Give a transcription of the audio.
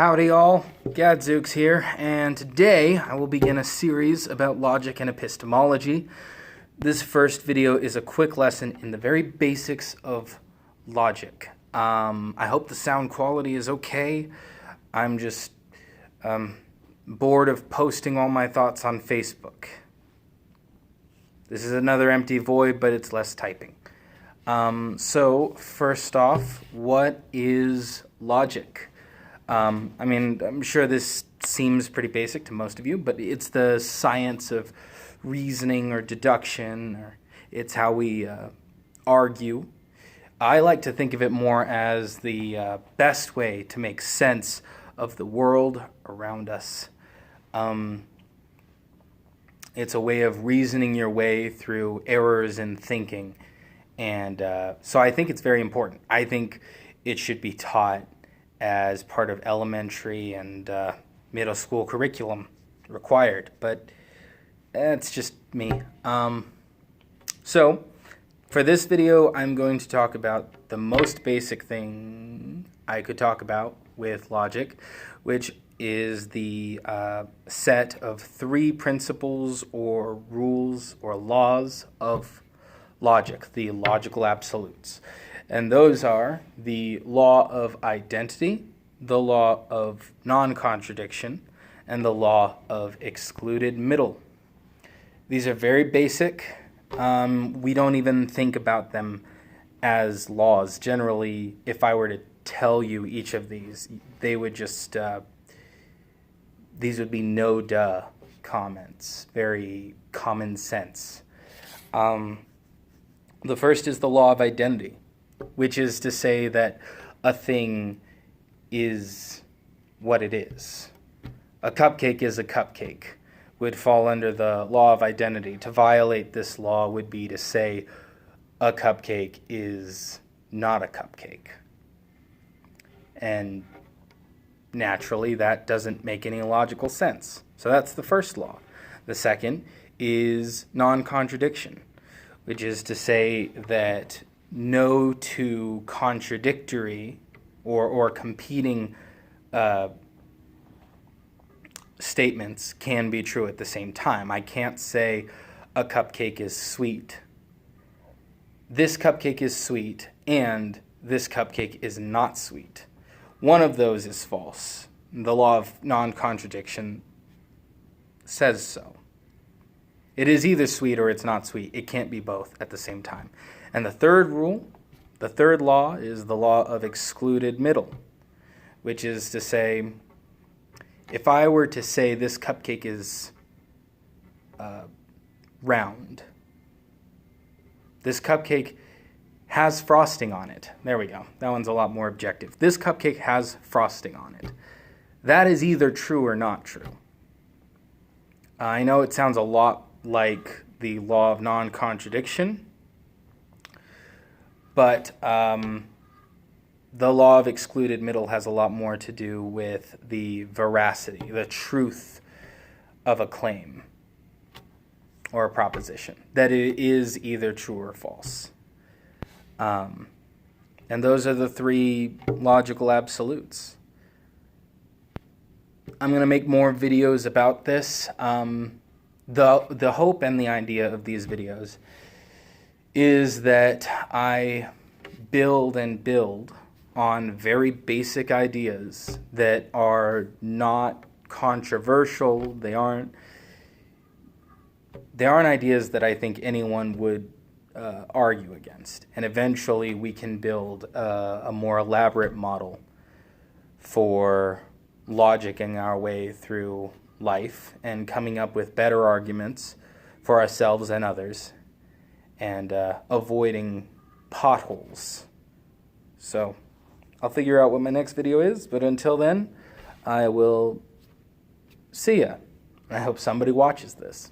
Howdy all, Gadzooks here, and today I will begin a series about logic and epistemology. This first video is a quick lesson in the very basics of logic. I hope the sound quality is okay. I'm just bored of posting all my thoughts on Facebook. This is another empty void, but it's less typing. So first off, what is logic? I'm sure this seems pretty basic to most of you, but it's the science of reasoning or deduction, or it's how we argue. I like to think of it more as the best way to make sense of the world around us. It's a way of reasoning your way through errors in thinking, and so I think it's very important. I think it should be taught as part of elementary and middle school curriculum required, but that's just me. So for this video, I'm going to talk about the most basic thing I could talk about with logic, which is the set of three principles or rules or laws of logic, the logical absolutes. And those are the law of identity, the law of non-contradiction, and the law of excluded middle. These are very basic. We don't even think about them as laws. Generally, if I were to tell you each of these, they would just, these would be no-duh comments, very common sense. The first is the law of identity, which is to say that a thing is what it is. A cupcake is a cupcake, would fall under the law of identity. To violate this law would be to say a cupcake is not a cupcake. And naturally, that doesn't make any logical sense. So that's the first law. The second is non-contradiction, which is to say that no two contradictory or competing statements can be true at the same time. I can't say a cupcake is sweet. This cupcake is sweet and this cupcake is not sweet. One of those is false. The law of non-contradiction says so. It is either sweet or it's not sweet. It can't be both at the same time. And the third rule, the third law, is the law of excluded middle, which is to say, if I were to say this cupcake is round, this cupcake has frosting on it. There we go. That one's a lot more objective. This cupcake has frosting on it. That is either true or not true. I know it sounds a lot like the law of non-contradiction, but the law of excluded middle has a lot more to do with the veracity, the truth of a claim or a proposition, that it is either true or false. And those are the three logical absolutes. I'm going to make more videos about this. The hope and the idea of these videos is that I build and build on very basic ideas that are not controversial. They aren't ideas that I think anyone would argue against. And eventually we can build a more elaborate model for logicking our way through life and coming up with better arguments for ourselves and others, and avoiding potholes. So I'll figure out what my next video is, but until then, I will see ya. I hope somebody watches this.